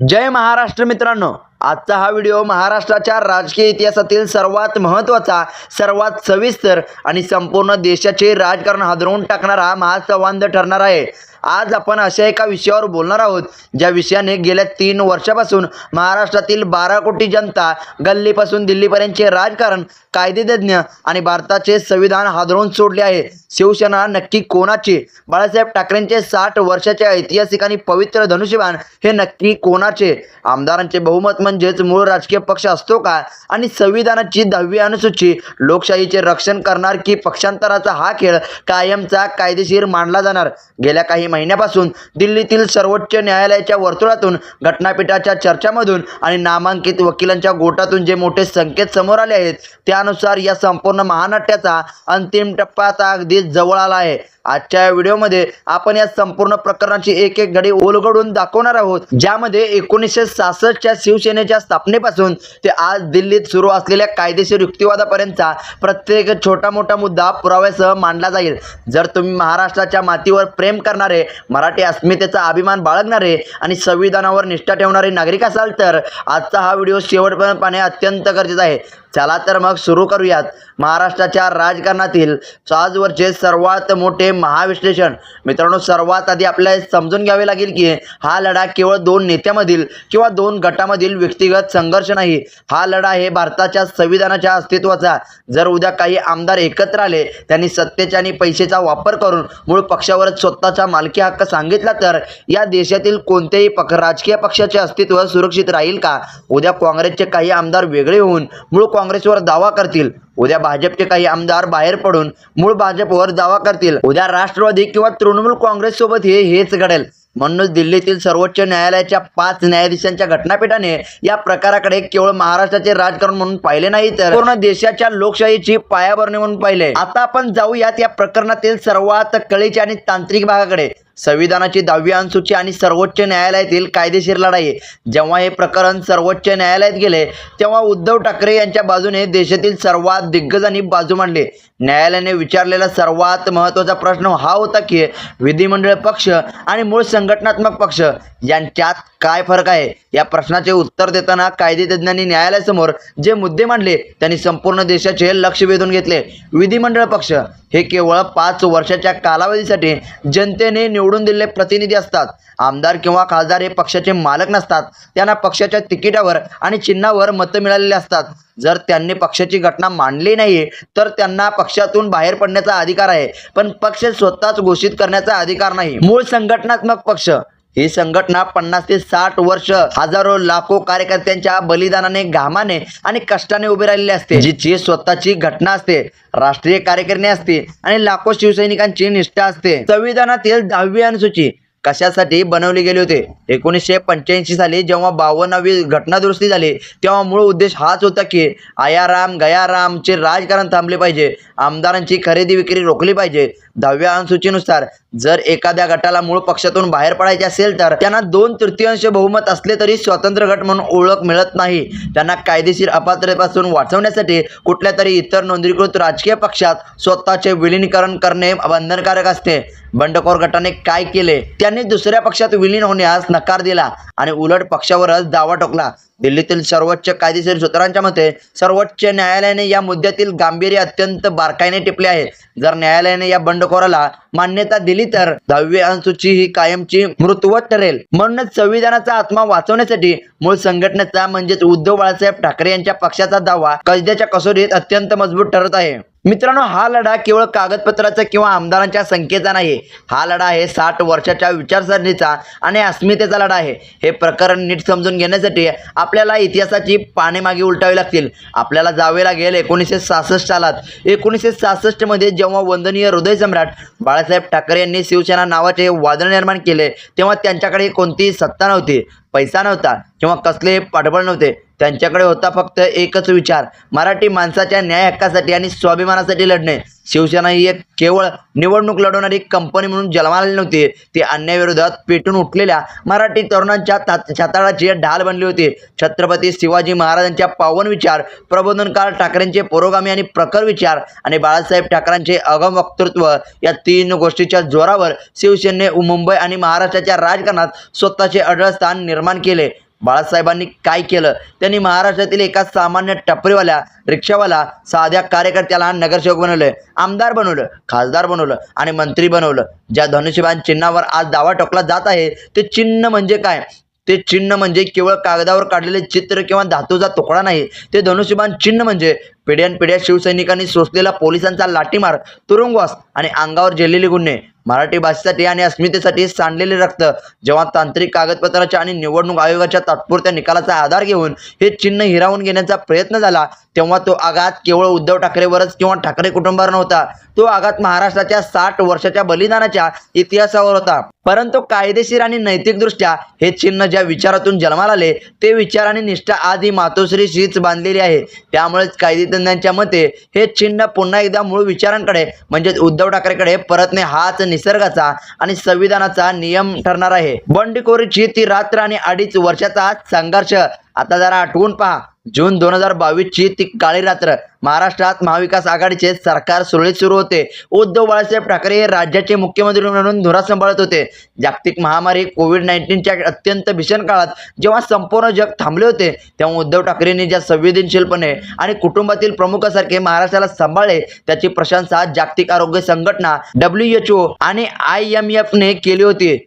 जय महाराष्ट्र मित्रांनो, आजचा हा व्हिडिओ महाराष्ट्राच्या राजकीय इतिहासातील सर्वात महत्त्वाचा, सर्वात सविस्तर आणि संपूर्ण देशाचे राजकारण हादरवून टाकणारा महासंवाद ठरणार आहे। आज आपण अशा एका विषयावर बोलणार आहोत ज्या विषयाने गेल्या 3 वर्षापासून महाराष्ट्रातील 12 कोटी जनता, गल्लीपासून दिल्लीपर्यंतचे राजकारण, कायदेतज्ञ आणि भारताचे संविधान हादरवून सोडले आहे। शिवसेना नक्की कोणाची? बाळासाहेब ठाकरेंचे 60 वर्षाचे ऐतिहासिक आणि पवित्र धनुष्यबाण हे नक्की कोणाचे? आमदारांचे बहुमत म्हणजेच मूळ राजकीय पक्ष असतो का? आणि संविधानाची 10वी अनुसूची लोकशाहीचे रक्षण करणार की पक्षांतराचा हा खेळ कायमचा कायदेशीर मानला जाणार? गेल्या काही महिन्यापासून दिल्लीतील सर्वोच्च न्यायालयाच्या वर्तुळातून, घटनापीठाच्या चर्चामधून आणि नामांकित वकिलांच्या गोटातून जे मोठे संकेत समोर आले आहेत त्यानुसार या संपूर्ण महानाट्याचा अंतिम टप्पा आता अगदी जवळ आला आहे। आजच्या या व्हिडिओमध्ये आपण या संपूर्ण प्रकरणाची एक एक घडी उलगडून दाखवणार आहोत, ज्यामध्ये 1966 च्या शिवसेनेच्या स्थापनेपासून ते आज दिल्लीत सुरू असलेल्या कायदेशीर युक्तिवादापर्यंतचा प्रत्येक छोटा मोठा मुद्दा पुराव्यासह मांडला जाईल। जर तुम्ही महाराष्ट्राच्या मातीवर प्रेम करणारे, मराठी अस्मितेचा अभिमान बाळगणारे आणि संविधानावर निष्ठा ठेवणारे नागरिक असाल तर आजचा हा व्हिडिओ शेवटपर्यंत पाहणे अत्यंत गरजेचे आहे। चला तर मग सुरू करूयात महाराष्ट्राच्या राजकारणातील आजवरचे सर्वात मोठे महाविश्लेषण। मित्रांनो, सर्वात आधी आपल्याला समजून घ्यावे लागेल की हा लढा केवळ 2 नेत्यामधील किंवा 2 गटामधील व्यक्तिगत संघर्ष नाही, हा लढा आहे भारताच्या संविधानाच्या अस्तित्वाचा। जर उद्या काही आमदार एकत्र आले, त्यांनी सत्तेचा आणि पैशाचा वापर करून मूळ पक्षावरच स्वतःचा मालकी हक्क सांगितला तर या देशातील कोणत्याही राजकीय पक्षाचे अस्तित्व सुरक्षित राहील का? उद्या काँग्रेसचे काही आमदार वेगळे होऊन मूळ काँग्रेसवर दावा करतील, उद्या भाजपचे काही आमदार बाहेर पडून मूळ भाजपवर दावा करतील, उद्या राष्ट्रवादी किंवा तृणमूल काँग्रेस सोबत हेच घडेल। म्हणूनच दिल्लीतील सर्वोच्च न्यायालयाच्या 5 न्यायाधीशांच्या घटनापीठाने या प्रकाराकडे केवळ महाराष्ट्राचे राजकारण म्हणून पाहिले नाही तर पूर्ण देशाच्या लोकशाहीची पायाभरणी म्हणून पाहिले। आता आपण जाऊयात या प्रकरणातील सर्वात कळीच्या आणि तांत्रिक भागाकडे। संविधानाची 10वी अनुसूची आणि सर्वोच्च न्यायालयातील कायदेशीर लढाई। जेव्हा हे प्रकरण सर्वोच्च न्यायालयात गेले तेव्हा उद्धव ठाकरे यांच्या बाजूने देशातील सर्वात दिग्गजांनी बाजू मांडली। न्यायालयाने विचारलेला सर्वात महत्त्वाचा प्रश्न हा होता की विधिमंडळ पक्ष आणि मूळ संघटनात्मक पक्ष यांच्यात काय फरक आहे? या प्रश्नाचे उत्तर देताना कायदेतज्ञांनी न्यायालयासमोर जे मुद्दे मांडले त्यांनी संपूर्ण देशाचे लक्ष वेधून घेतले। विधिमंडळ पक्ष हे केवळ 5 वर्षाच्या कालावधीसाठी जनतेने निवडून दिलेले प्रतिनिधी असतात। आमदार किंवा खासदार हे पक्षाचे मालक नसतात, त्यांना पक्षाच्या तिकिटावर आणि चिन्हावर मतं मिळालेली असतात। जर त्यांनी पक्षाची घटना मांडली नाही तर त्यांना पक्षातून बाहेर पडण्याचा अधिकार आहे, पण पक्ष स्वतःच घोषित करण्याचा अधिकार नाही। मूळ संघटनात्मक पक्ष ही संघटना 50 ते 60 वर्ष हजारो लाखो कार्यकर्त्यांच्या बलिदानाने, घामाने आणि कष्टाने उभी राहिलेली असते, जिची स्वतःची घटना असते, राष्ट्रीय कार्यकारिणी असते आणि लाखो शिवसैनिकांची निष्ठा असते। संविधानातील 10वी अनुसूची कशासाठी बनवली गेली होती? 1985 साली जेव्हा 52वी घटना दुरुस्ती झाली तेव्हा मूळ उद्देश हाच होता की आयाराम गयारामचे राजकारण थांबले पाहिजे, आमदारांची खरेदी विक्री रोखली पाहिजे। 10व्या अनुसूचीनुसार जर एखाद्या गटाला मूळ पक्षातून बाहेर पडायचे असेल तर त्यांना 2/3 बहुमत असले तरी स्वतंत्र गट म्हणून ओळख मिळत नाही। त्यांना कायदेशीर अपात्रतेपासून वाचवण्यासाठी कुठल्या तरी इतर नोंदणीकृत राजकीय पक्षात स्वतःचे विलीनीकरण करणे बंधनकारक असते। बंडखोर गटाने काय केले? त्यांनी दुसऱ्या पक्षात विलीन होण्यास नकार दिला आणि उलट पक्षावरच दावा ठोकला। दिल्लीतील सर्वोच्च कायदेशीर सूत्रांच्या मते सर्वोच्च न्यायालयाने या मुद्द्यातील गांभीर्य अत्यंत बारकाईने टिपले आहे। जर न्यायालयाने या बंडखोराला मान्यता दिली तर 10वी अनुसूची ही कायमची मृतवत ठरेल। म्हणूनच संविधानाचा आत्मा वाचवण्यासाठी मूळ संघटनेचा म्हणजेच उद्धव बाळासाहेब ठाकरे यांच्या पक्षाचा दावा कायद्याच्या कसोटीत अत्यंत मजबूत ठरत आहे। मित्रांनो, हा लढा केवळ कागदपत्राचा किंवा आमदारांच्या संख्येचा नाही, हा लढा आहे 60 वर्षाच्या विचारसरणीचा आणि अस्मितेचा लढा आहे। हे प्रकरण नीट समजून घेण्यासाठी आपल्याला इतिहासाची पाने मागे उलटावी लागतील। आपल्याला जावे लागेल 1966 सालात। 1966 मध्ये जेव्हा वंदनीय हृदयसम्राट बाळासाहेब ठाकरे यांनी शिवसेना नावाचे वादळ निर्माण केले तेव्हा त्यांच्याकडे कोणतीही सत्ता नव्हती, पैसा नव्हता किंवा कसले पाठबळ नव्हते। त्यांच्याकडे होता फक्त एकच विचार, मराठी माणसाच्या न्याय हक्कासाठी आणि स्वाभिमानासाठी लढणे। शिवसेना ही एक केवळ निवडणूक लढवणारी कंपनी म्हणून जन्माला नव्हती, ती अन्यायाविरोधात पेटून उठलेल्या मराठी तरुणांच्या छाताळाची ढाल बनली होती। छत्रपती शिवाजी महाराजांच्या पावन विचार, प्रबोधनकार ठाकरेंचे पुरोगामी आणि प्रखर विचार आणि बाळासाहेब ठाकरेंचे अगम वक्तृत्व या 3 गोष्टीच्या जोरावर शिवसेनेने मुंबई आणि महाराष्ट्राच्या राजकारणात स्वतःचे अढळ स्थान निर्माण केले। बाळासाहेबांनी काय केलं? त्यांनी महाराष्ट्रातील एका सामान्य टपरीवाल्या, रिक्षावाला, साध्या कार्यकर्त्याला नगरसेवक बनवलं, आमदार बनवलं, खासदार बनवलं आणि मंत्री बनवलं. ज्या धनुष्यबाण चिन्हावर आज दावा ठोकला जात आहे ते चिन्ह म्हणजे काय? ते चिन्ह म्हणजे केवळ कागदावर काढलेले चित्र किंवा धातूचा तुकडा नाही. ते धनुष्यबाण चिन्ह म्हणजे पिढ्यानपिढ्या शिवसैनिकांनी सोसलेला पोलिसांचा लाठीमार, तुरुंगवास आणि अंगावर झेललेले गुन्हे, मराठी भाषेसाठी आणि अस्मितेसाठी सांडलेले रक्त. जेव्हा तांत्रिक कागदपत्राच्या आणि निवडणूक आयोगाच्या तात्पुरत्या निकालाचा आधार घेऊन हे चिन्ह हिरावून घेण्याचा प्रयत्न झाला, तेव्हा तो आघात केवळ उद्धव ठाकरेवरच किंवा ठाकरे कुटुंबावर नव्हता. तो आघात महाराष्ट्राच्या 60 वर्षाच्या बलिदानाच्या इतिहासावर होता. परंतु कायदेशीर आणि नैतिकदृष्ट्या हे चिन्ह ज्या विचारातून जन्माला आले ते विचार आणि निष्ठा आज ही मातोश्रीशीच बांधलेली आहे. त्यामुळेच कायदेतज्ञांच्या मते हे चिन्ह पुन्हा एकदा मूळ विचारांकडे म्हणजेच उद्धव ठाकरेकडे परतणे हाच निसर्गाचा आणि संविधानाचा नियम ठरणार आहे. बंडखोरीची ती रात्र आणि 2.5 वर्षाचा संघर्ष आता जरा आठवून पहा. जून 2022ची ती काळी रात्र. महाराष्ट्रात महाविकास आघाडीचे सरकार सुरळीत सुरू होते. उद्धव बाळासाहेब ठाकरे हे राज्याचे मुख्यमंत्री म्हणून धुरा सांभाळत होते. जागतिक महामारी कोविड-19च्या अत्यंत भीषण काळात जेव्हा संपूर्ण जग थांबले होते, तेव्हा उद्धव ठाकरेंनी ज्या संवेदनशीलपणे आणि कुटुंबातील प्रमुखासारखे महाराष्ट्राला सांभाळले त्याची प्रशंसा जागतिक आरोग्य संघटना WHO आणि IMFने केली होती.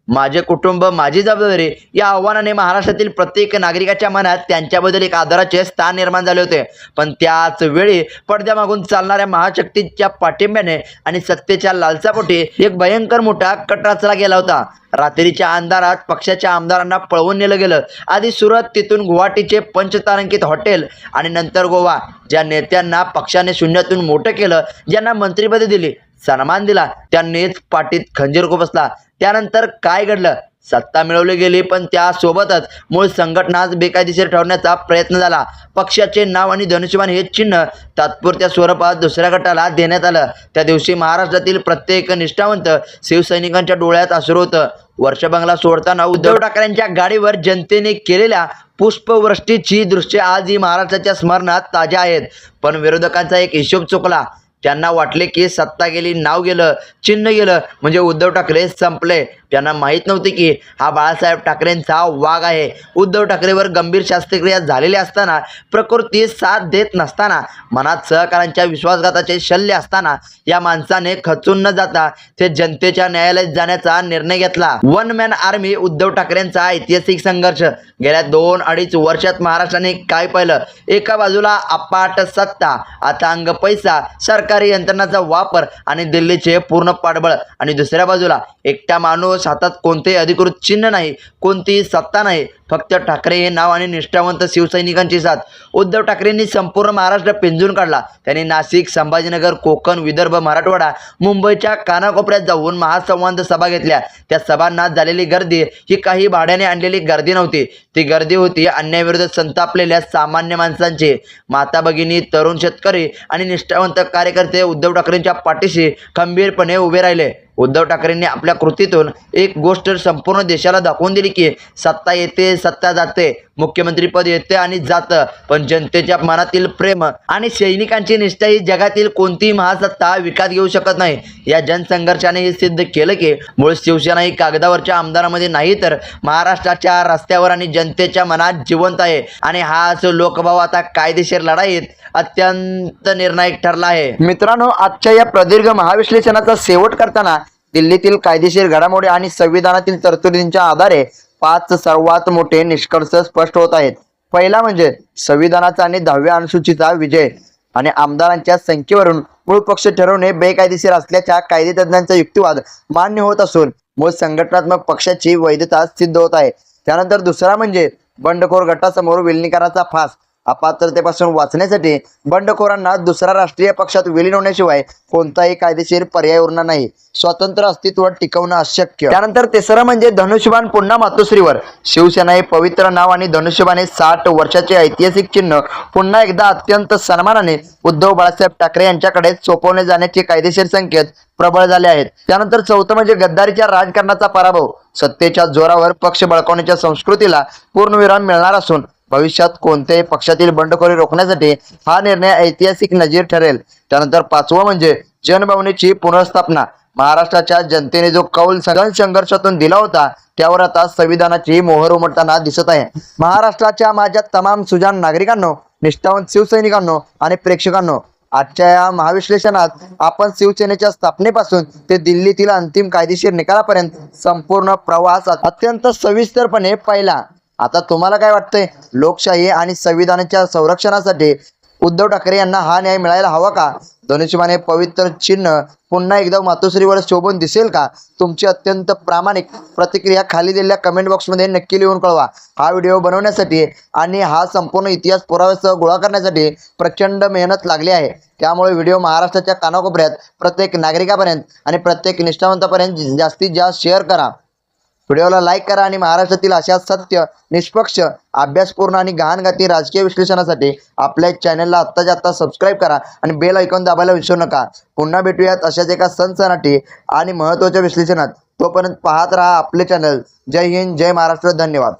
माझे कुटुंब माझी जबाबदारी या आव्हानाने महाराष्ट्रातील प्रत्येक नागरिकाच्या मनात त्यांच्याबद्दल एक आदराचे स्थान निर्माण झाले होते. पण त्याच वेळी पडद्यामागून चालणाऱ्या महाशक्तीच्या पाठिंब्याने आणि सत्तेच्या लालसापोटी एक भयंकर मोठा कट रचला गेला होता. रात्रीच्या अंधारात पक्षाच्या आमदारांना पळवून नेलं गेलं. आधी सुरत, तिथून गुवाहाटीचे पंचतारांकित हॉटेल आणि नंतर गोवा. ज्या नेत्यांना पक्षाने शून्यातून मोठं केलं, ज्यांना मंत्रिपदे दिली, सन्मान दिला, त्यांनीच पाठीत खंजीर खुपसला. त्यानंतर काय घडलं? सत्ता मिळवली गेली, पण त्यासोबतच मूळ संघटनाच बेकायदेशीर ठरवण्याचा प्रयत्न झाला. पक्षाचे नाव आणि धनुष्यबाण हे चिन्ह तात्पुरत्या स्वरूपात दुसऱ्या गटाला देण्यात आलं. त्या दिवशी महाराष्ट्रातील प्रत्येक निष्ठावंत शिवसैनिकांच्या डोळ्यात अश्रू होतं. वर्षबंगला सोडताना उद्धव ठाकरेंच्या गाडीवर जनतेने केलेल्या पुष्पवृष्टीची दृश्ये आजही महाराष्ट्राच्या स्मरणात ताज्या आहेत. पण विरोधकांचा एक हिशोब चुकला. त्यांना वाटले की सत्ता गेली, नाव गेलं, चिन्ह गेलं म्हणजे उद्धव ठाकरे संपले. त्यांना माहीत नव्हते की हा बाळासाहेब ठाकरेंचा वाघ आहे. उद्धव ठाकरेवर गंभीर शस्त्रक्रिया झालेल्या असताना, प्रकृती साथ देत नसताना, मनात सहकाऱ्यांच्या विश्वासघाताचे शल्य असताना या माणसाने खचून न जाता ते जनतेच्या न्यायालयात जाण्याचा निर्णय घेतला. वन मॅन आर्मी उद्धव ठाकरेंचा ऐतिहासिक संघर्ष. गेल्या 2-2.5 वर्षात महाराष्ट्राने काय पाहिलं? एका बाजूला अपाट सत्ता, अथांग पैसा, सरकारी यंत्रणाचा वापर आणि दिल्लीचे पूर्ण पाठबळ, आणि दुसऱ्या बाजूला एकटा माणूस, हातात कोणतेही अधिकृत चिन्ह नाही, कोणतीही सत्ता नाही, फक्त ठाकरे हे नाव आणि निष्ठावंत शिवसैनिकांची साथ. उद्धव ठाकरेंनी संपूर्ण महाराष्ट्र पिंजून काढला. त्यांनी नाशिक, संभाजीनगर, कोकण, विदर्भ, मराठवाडा, मुंबईच्या कानाकोपऱ्यात जाऊन महासंवाद सभा घेतल्या. त्या सभांना झालेली गर्दी ही काही भाड्याने आणलेली गर्दी नव्हती. ती गर्दी होती अन्यायाविरुद्ध संतापलेल्या सामान्य माणसांची. माता भगिनी, तरुण शेतकरी आणि निष्ठावंत कार्यकर्ते उद्धव ठाकरेंच्या पाठीशी खंबीरपणे उभे राहिले. उद्धव ठाकरेंनी आपल्या कृतीतून एक गोष्ट संपूर्ण देशाला दाखवून दिली की सत्ता येते, सत्ता जाते, मुख्यमंत्रीपद येते आणि जातं, पण जनतेच्या मनातील प्रेम आणि सैनिकांची निष्ठा ही जगातील कोणतीही महासत्ता विकत घेऊ शकत नाही. या जनसंघर्षाने हे सिद्ध केलं की मूळ शिवसेना ही कागदावरच्या आमदारामध्ये नाही तर महाराष्ट्राच्या रस्त्यावर आणि जनतेच्या मनात जिवंत आहे. आणि हाच लोकभाव आता कायदेशीर लढाईत अत्यंत निर्णायक ठरला आहे. मित्रांनो, आजच्या या प्रदीर्घ महाविश्लेषणाचा शेवट करताना दिल्लीतील कायदेशीर घडामोडी आणि संविधानातील तरतुदींच्या आधारे 5 सर्वात मोठे निष्कर्ष स्पष्ट होत आहेत. पहिला म्हणजे संविधानाचा आणि 10व्या अनुसूचीचा विजय आणि आमदारांच्या संख्येवरून मूळ पक्ष ठरवणे बेकायदेशीर असल्याचा कायदेतज्ञांचा युक्तिवाद मान्य होत असून मूळ संघटनात्मक पक्षाची वैधता सिद्ध होत आहे. त्यानंतर दुसरा म्हणजे बंडखोर गटासमोर विलिनीकरणाचा फास. अपात्रतेपासून वाचण्यासाठी बंडखोरांना दुसऱ्या राष्ट्रीय पक्षात विलीन होण्याशिवाय कोणताही कायदेशीर पर्याय उरणार नाही. स्वतंत्र अस्तित्व टिकवणं अशक्य. त्यानंतर तिसरं म्हणजे धनुष्यबाण पुन्हा मातोश्रीवर. शिवसेना हे पवित्र नाव आणि धनुष्यबाण हे 60 वर्षाचे ऐतिहासिक चिन्ह पुन्हा एकदा अत्यंत सन्मानाने उद्धव बाळासाहेब ठाकरे यांच्याकडे सोपवले जाण्याचे कायदेशीर संकेत प्रबळ झाले आहेत. त्यानंतर चौथं म्हणजे गद्दारीच्या राजकारणाचा पराभव. सत्तेच्या जोरावर पक्ष बळकावण्याच्या संस्कृतीला पूर्णविराम मिळणार असून भविष्यात कोणत्याही पक्षातील बंडखोरी रोखण्यासाठी हा निर्णय ऐतिहासिक नजीर ठरेल. त्यानंतर 5वं म्हणजे जनभावनेची पुनर्स्थापना. महाराष्ट्राच्या जनतेने जो कौल संघर्षातून दिला होता त्यावर आता संविधानाची मोहर उमटताना दिसत आहे। महाराष्ट्राच्या माझ्या तमाम सुजाण नागरिकांनो, निष्ठावंत शिवसैनिकांनो आणि प्रेक्षकांनो, आजच्या या महाविश्लेषणात आपण शिवसेनेच्या स्थापनेपासून ते दिल्लीतील अंतिम कायदेशीर निकालापर्यंत संपूर्ण प्रवास अत्यंत सविस्तरपणे पाहिला। आता तुम्हाला काय वाटतंय? लोकशाही आणि संविधानाच्या संरक्षणासाठी उद्धव ठाकरे यांना हा न्याय मिळायला हवा का? धनुष्यबाणे पवित्र चिन्ह पुन्हा एकदा मातोश्रीवर शोभून दिसेल का? तुमची अत्यंत प्रामाणिक प्रतिक्रिया खाली दिलेल्या कमेंट बॉक्समध्ये नक्की लिहून कळवा। हा व्हिडिओ बनवण्यासाठी आणि हा संपूर्ण इतिहास पुराव्यासह गोळा करण्यासाठी प्रचंड मेहनत लागली आहे। त्यामुळे व्हिडिओ महाराष्ट्राच्या कानाकोपऱ्यात प्रत्येक नागरिकापर्यंत आणि प्रत्येक निष्ठावंतापर्यंत जास्तीत जास्त शेअर करा। व्हिडिओला लाईक करा आणि महाराष्ट्रातील अशा सत्य, निष्पक्ष, अभ्यासपूर्ण आणि गहनगती राजकीय विश्लेषणासाठी आपल्या चॅनलला आत्ताच्या आत्ता सबस्क्राईब करा आणि बेल आयकॉन दाबायला विसरू नका। पुन्हा भेटूयात अशाच एका सनसनाटी आणि महत्त्वाच्या विश्लेषणात। तोपर्यंत पाहत रहा आपले चॅनल। जय हिंद, जय महाराष्ट्र, धन्यवाद।